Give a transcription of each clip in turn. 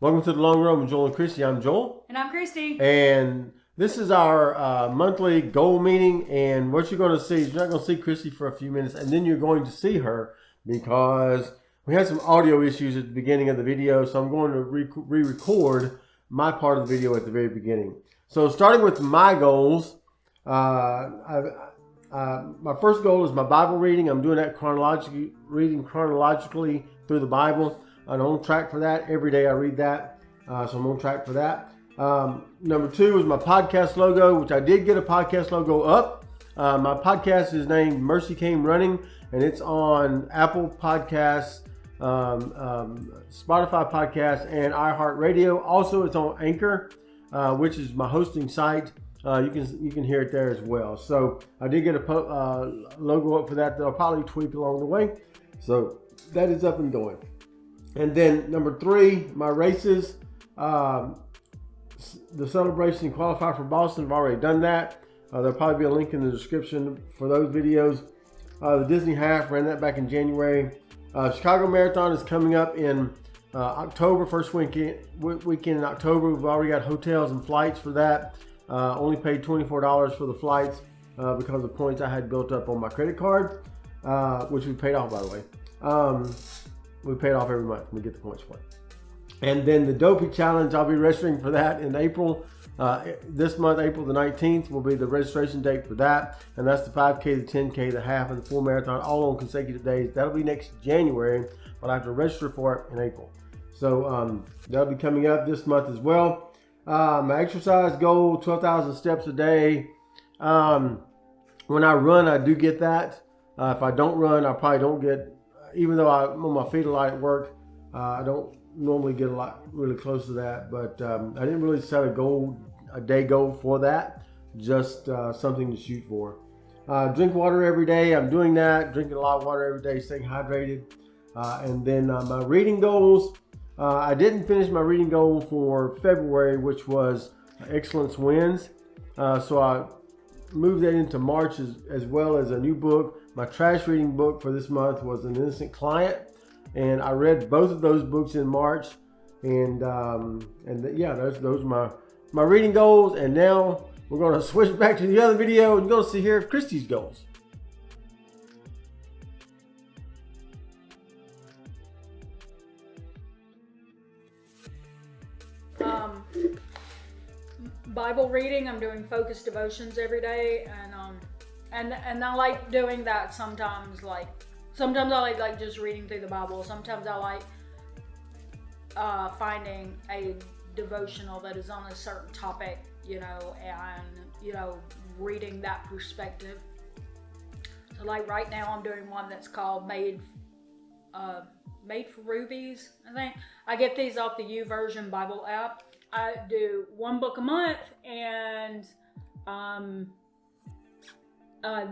Welcome to the Long Road with Joel and Christy. I'm Joel. And I'm Christy. And this is our monthly goal meeting. And what you're going to see is you're not going to see Christy for a few minutes, and then you're going to see her because we had some audio issues at the beginning of the video. So I'm going to re-record my part of the video at the very beginning. So starting with my goals, my first goal is my Bible reading. I'm doing that chronologically through the Bible. I'm on track for that. Every day I read that. So I'm on track for that. Number 2 is my podcast logo, which I did get a podcast logo up. My podcast is named Mercy Came Running, and it's on Apple Podcasts, Spotify Podcasts, and iHeartRadio. Also, it's on Anchor, which is my hosting site. You can hear it there as well. So I did get a logo up for that. I'll probably tweak along the way. So that is up and going. And then number 3, my races, the celebration and qualify for Boston. I've already done that. There'll probably be a link in the description for those videos. The Disney Half, ran that back in January. Chicago Marathon is coming up in October, first weekend in October. We've already got hotels and flights for that. Only paid $24 for the flights because of the points I had built up on my credit card, which we paid off, by the way. We pay it off every month. We get the points for it. And then the Dopey Challenge, I'll be registering for that in April. This month, April the 19th, will be the registration date for that. And that's the 5K, the 10K, the half, and the full marathon, all on consecutive days. That'll be next January, but I have to register for it in April. So that'll be coming up this month as well. My exercise goal, 12,000 steps a day. When I run, I do get that. If I don't run, I probably don't get, even though I'm on my feet a lot at work, I don't normally get a lot really close to that. But I didn't really set a day goal for that. Just something to shoot for. Drink water every day. I'm doing that. Drinking a lot of water every day, staying hydrated. And then my reading goals. I didn't finish my reading goal for February, which was Excellence Wins. So I moved that into March as well as a new book. My trash reading book for this month was An Innocent Client, and I read both of those books in March. And those are my reading goals. And now we're going to switch back to the other video, and you're going to see here Christy's goals. Bible reading. I'm doing focused devotions every day, and I like doing that sometimes. Sometimes I like just reading through the Bible. Sometimes I like finding a devotional that is on a certain topic, and reading that perspective. So like right now I'm doing one that's called Made for Rubies, I think. I get these off the YouVersion Bible app. I do one book a month, and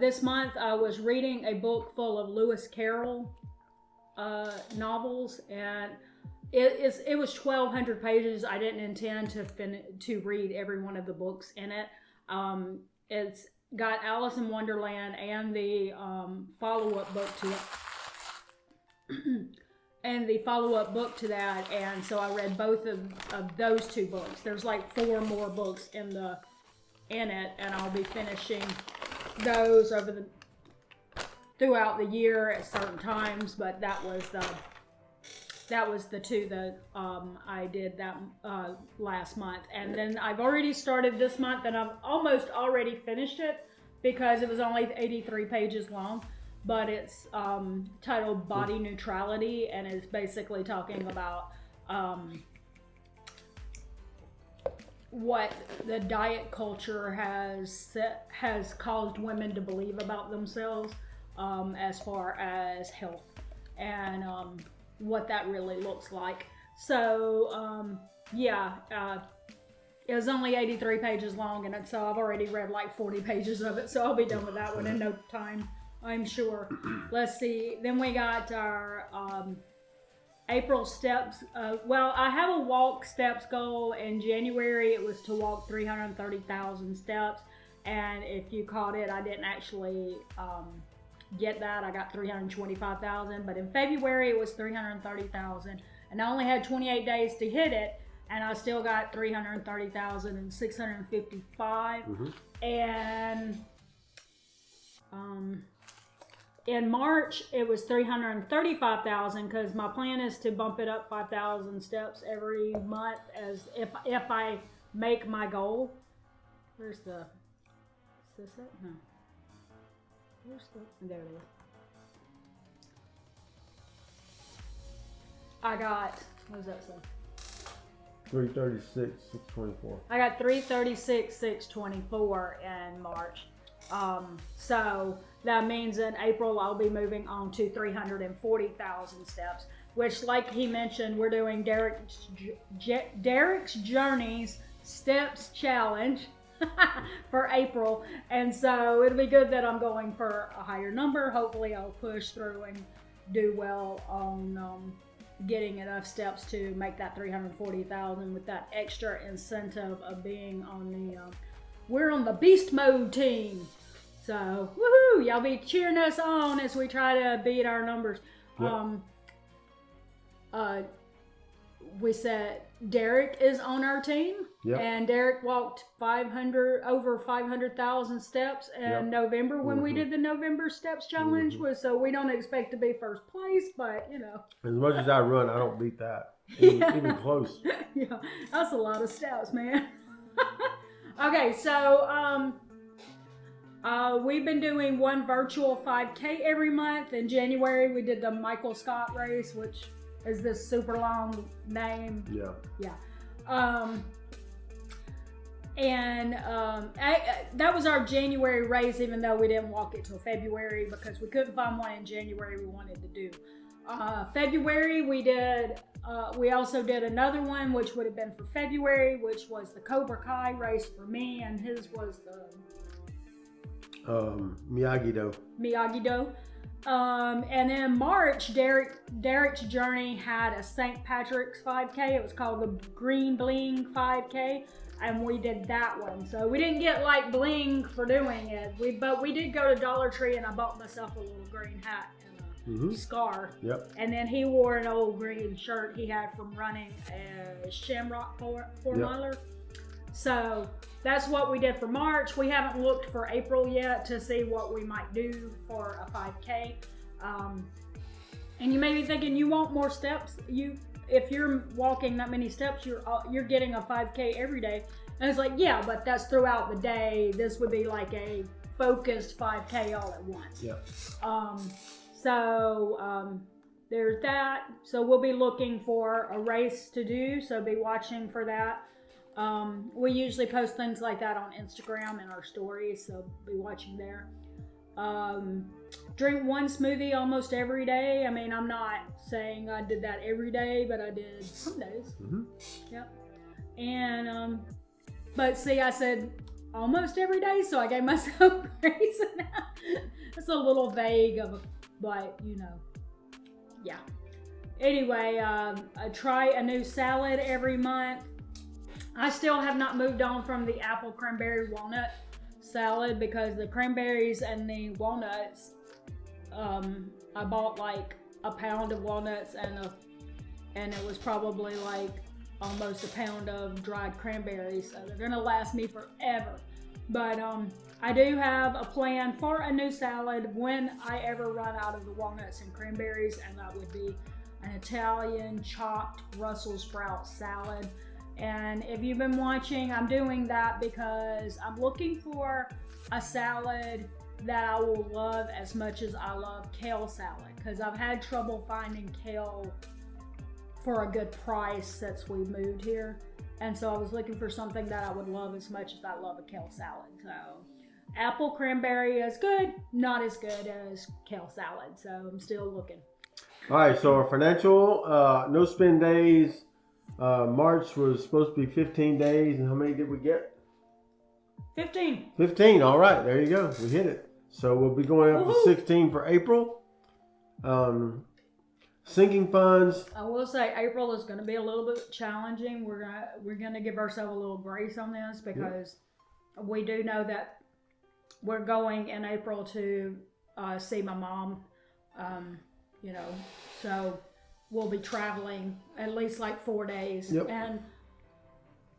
this month I was reading a book full of Lewis Carroll novels, and it was 1,200 pages. I didn't intend to read every one of the books in it. It's got Alice in Wonderland and the follow-up book to it. And the follow-up book to that, and so I read both of those 2 books. There's like 4 more books in it, and I'll be finishing those throughout the year at certain times. But that was the 2 that I did that last month, and then I've already started this month, and I've almost already finished it because it was only 83 pages long. But it's titled Body Neutrality, and it's basically talking about what the diet culture has caused women to believe about themselves as far as health, and what that really looks like. So it was only 83 pages long, and so I've already read like 40 pages of it, so I'll be done with that one in no time, I'm sure. Let's see. Then we got our April steps. I have a walk steps goal. In January, it was to walk 330,000 steps. And if you caught it, I didn't actually get that. I got 325,000. But in February, it was 330,000. and I only had 28 days to hit it, and I still got 330,655. And in March it was 335,000 because my plan is to bump it up 5,000 steps every month as if I make my goal. Where's the? Is this it? No. Where's the? There it is. I got. What does that say? 336, 624. I got 336, 624 in March. So that means in April I'll be moving on to 340,000 steps, which, like he mentioned, we're doing Derek's Journeys Steps Challenge for April, and so it'll be good that I'm going for a higher number. Hopefully I'll push through and do well on getting enough steps to make that 340,000 with that extra incentive of being on the we're on the beast mode team. So woohoo, y'all be cheering us on as we try to beat our numbers. Yep. We said Derek is on our team. Yep. And Derek walked over 500,000 steps in November when we did the November Steps Challenge. So we don't expect to be first place, but you know. As much as I run, I don't beat that. Even close. Yeah, that's a lot of steps, man. Okay, so we've been doing one virtual 5K every month. In January, we did the Michael Scott race, which is this super long name. Yeah. Yeah. That was our January race, even though we didn't walk it till February because we couldn't find one in January we wanted to do. February we did, we also did another one which would have been for February, which was the Cobra Kai race for me, and his was the Miyagi-Do. And then March, Derek's Journey had a St. Patrick's 5K. It was called the Green Bling 5K, and we did that one. So we didn't get like bling for doing it, but we did go to Dollar Tree, and I bought myself a little green hat and a scarf. Yep. And then he wore an old green shirt he had from running a Shamrock 4 miler. So that's what we did for March. We haven't looked for April yet to see what we might do for a 5K. And you may be thinking, you want more steps? If you're walking that many steps, you're getting a 5K every day. And it's like, yeah, but that's throughout the day. This would be like a focused 5K all at once. Yeah. There's that. So we'll be looking for a race to do. So be watching for that. We usually post things like that on Instagram and our stories, so be watching there. Drink one smoothie almost every day. I mean, I'm not saying I did that every day, but I did some days. Yep. And, but see, I said almost every day, so I gave myself grace. It's a little vague but you know, yeah. Anyway, I try a new salad every month. I still have not moved on from the apple cranberry walnut salad because the cranberries and the walnuts, I bought like a pound of walnuts and it was probably like almost a pound of dried cranberries, so they're gonna last me forever. But I do have a plan for a new salad when I ever run out of the walnuts and cranberries, and that would be an Italian chopped Brussels sprout salad. And if you've been watching, I'm doing that because I'm looking for a salad that I will love as much as I love kale salad, because I've had trouble finding kale for a good price since we moved here. And so I was looking for something that I would love as much as I love a kale salad. So apple cranberry is good, not as good as kale salad. So I'm still looking. All right, so our financial no spend days. March was supposed to be 15 days, and how many did we get? 15. 15, all right, there you go. We hit it. So we'll be going up to 16 for April. Sinking funds. I will say April is going to be a little bit challenging. We're gonna give ourselves a little grace on this because we do know that we're going in April to see my mom. You know, so we'll be traveling at least like 4 days. Yep. And,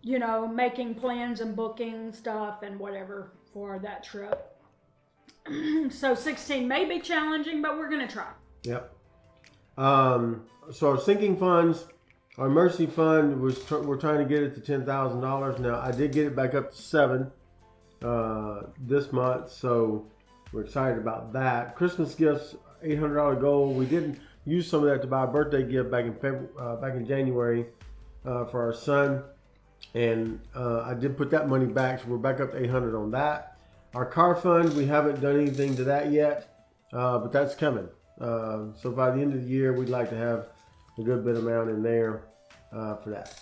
you know, making plans and booking stuff and whatever for that trip. So 16 may be challenging, but we're going to try. Yep. So our sinking funds, our emergency fund, we're trying to get it to $10,000. Now, I did get it back up to $7,000 this month, so we're excited about that. Christmas gifts, $800 goal. We didn't use some of that to buy a birthday gift back in January for our son, and I did put that money back, so we're back up to $800 on that. Our car fund, we haven't done anything to that yet, but that's coming. So by the end of the year, we'd like to have a good bit amount in there for that.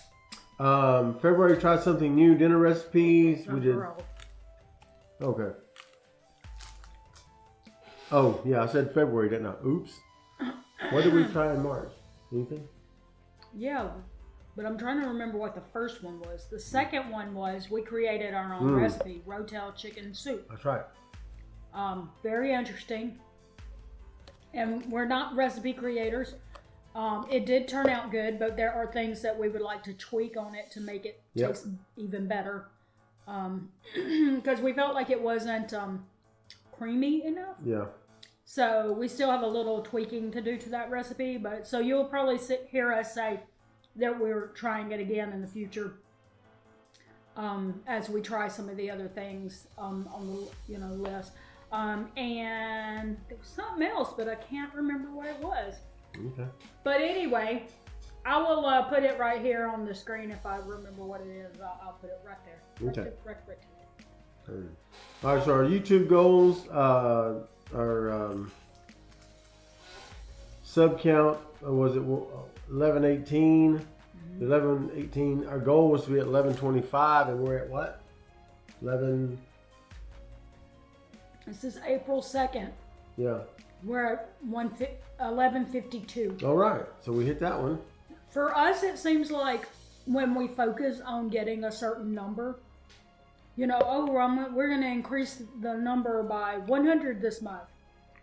February, tried something new, dinner recipes. We did. Okay. Oh, yeah, I said February, didn't I? Oops. What did we try in March? Anything? Yeah, but I'm trying to remember what the first one was. The second one was we created our own recipe, Rotel chicken soup. That's right. Very interesting. And we're not recipe creators. It did turn out good, but there are things that we would like to tweak on it to make it taste even better. Because we felt like it wasn't creamy enough. Yeah. So we still have a little tweaking to do to that recipe, but so you'll probably hear us say that we're trying it again in the future as we try some of the other things on the list. And there was something else, but I can't remember what it was. Okay. But anyway, I will put it right here on the screen if I remember what it is. I'll put it right there. Okay. Right. All right, so our YouTube goals, our sub count was it 1118? 1118. Our goal was to be at 1125, and we're at what? 11. This is April 2nd. Yeah. We're at 1152. All right, so we hit that one. For us, it seems like when we focus on getting a certain number, we're going to increase the number by 100 this month.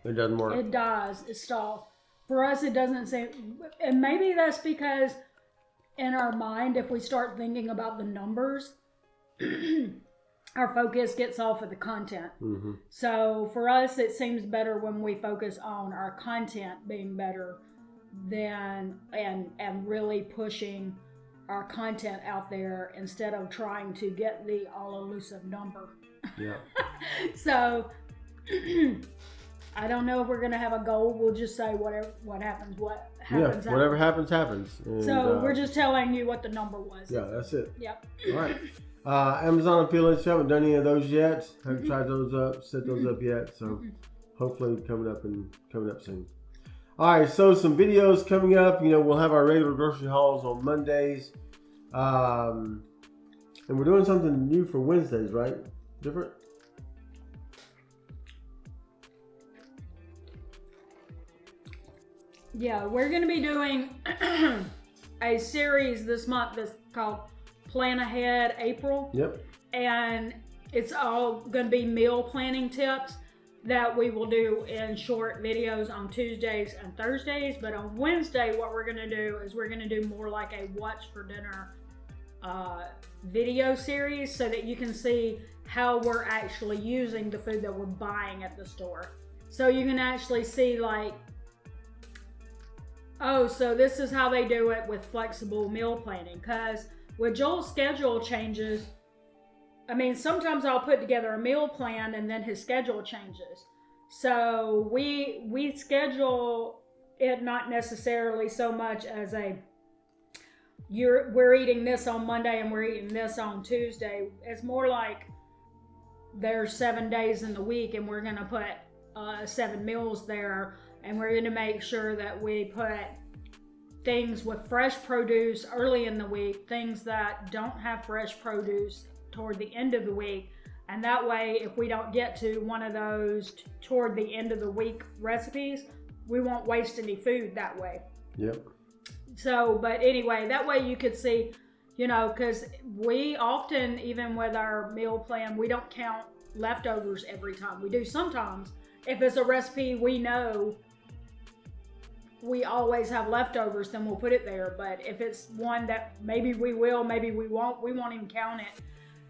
It doesn't work. It does. It stalls. For us, it doesn't seem, and maybe that's because in our mind, if we start thinking about the numbers, our focus gets off of the content. Mm-hmm. So for us, it seems better when we focus on our content being better than and really pushing our content out there instead of trying to get the all-elusive number. Yeah. So I don't know if we're gonna have a goal. We'll just say what happens. Yeah, whatever happens. And, so we're just telling you what the number was. Yeah, that's it. Yep. All right. Amazon affiliates, haven't done any of those yet. Haven't tried those up, set those up yet. So hopefully coming up soon. All right, so some videos coming up. We'll have our regular grocery hauls on Mondays, and we're doing something new for Wednesdays, right? Different. Yeah, we're going to be doing a series this month that's called Plan Ahead April. Yep. And it's all going to be meal planning tips that we will do in short videos on Tuesdays and Thursdays. But on Wednesday, what we're going to do is we're going to do more like a What's for Dinner video series so that you can see how we're actually using the food that we're buying at the store. So you can actually see like, oh, so this is how they do it with flexible meal planning. Because with Joel's schedule changes, sometimes I'll put together a meal plan and then his schedule changes. So we schedule it not necessarily so much as we're eating this on Monday and we're eating this on Tuesday. It's more like there's 7 days in the week and we're going to put 7 meals there. And we're going to make sure that we put things with fresh produce early in the week, things that don't have fresh produce toward the end of the week. And that way, if we don't get to one of those toward the end of the week recipes, we won't waste any food that way. Yep. So, but anyway, that way you could see, because we often, even with our meal plan, we don't count leftovers every time. We do sometimes. If it's a recipe we know we always have leftovers, then we'll put it there. But if it's one that maybe we will, maybe we won't even count it.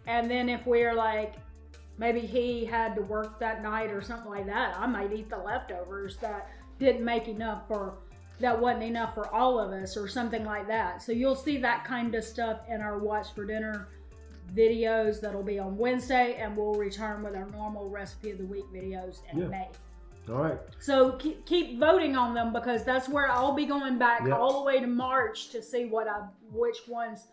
And then if we're like, maybe he had to work that night or something like that, I might eat the leftovers that didn't make enough that wasn't enough for all of us or something like that. So you'll see that kind of stuff in our Watch for Dinner videos that'll be on Wednesday, and we'll return with our normal recipe of the week videos in May. All right. So keep voting on them, because that's where I'll be going back all the way to March to see which ones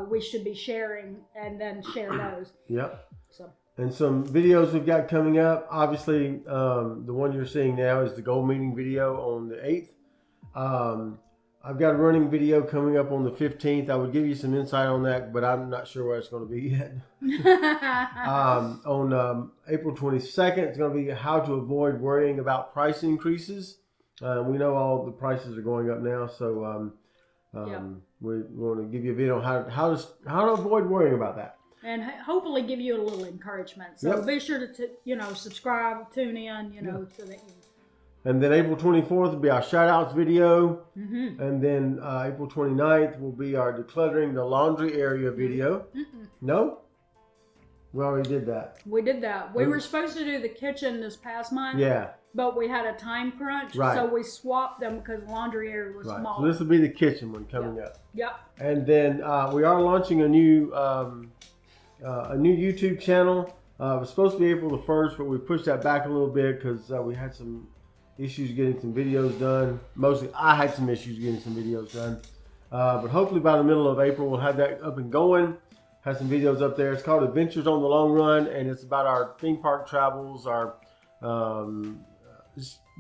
we should be sharing, and then share those. Yep. So. And some videos we've got coming up. Obviously, the one you're seeing now is the goal meeting video on the 8th. I've got a running video coming up on the 15th. I would give you some insight on that, but I'm not sure where it's going to be yet. On April 22nd, it's going to be how to avoid worrying about price increases. We know all the prices are going up now, so we want to give you a video on how to avoid worrying about that. And hopefully give you a little encouragement. So be sure to subscribe, tune in, so that you. And then April 24th will be our shout-outs video. And then April 29th will be our decluttering the laundry area video. No? We already did that. We did that. We were supposed to do the kitchen this past month. Yeah. But we had a time crunch. Right. So we swapped them because the laundry area was small. So this will be the kitchen one coming up. Yep. And then we are launching a new YouTube channel. It was supposed to be April the 1st, but we pushed that back a little bit because we had some issues getting some videos done. Mostly I had some issues getting some videos done. But hopefully by the middle of April, we'll have that up and going. Have some videos up there. It's called Adventures on the Long Run, and it's about our theme park travels, our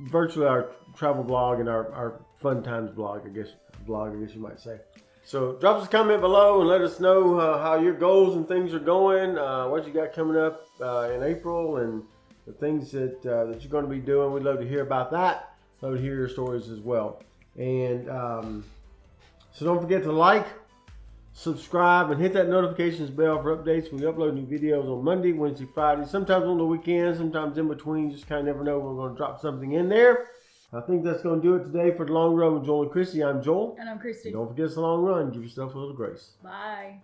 virtually our travel blog and our fun times blog, I guess you might say. So drop us a comment below and let us know how your goals and things are going, what you got coming up in April, and the things that you're going to be doing. We'd love to hear about that. Love to hear your stories as well. And so don't forget to like, subscribe, and hit that notifications bell for updates when we upload new videos on Monday, Wednesday, Friday, sometimes on the weekends, sometimes in between. Just kind of never know when we're going to drop something in there. I think that's going to do it today for The Long Run with Joel and Christy. I'm Joel. And I'm Christy. Don't forget it's a long run. Give yourself a little grace. Bye.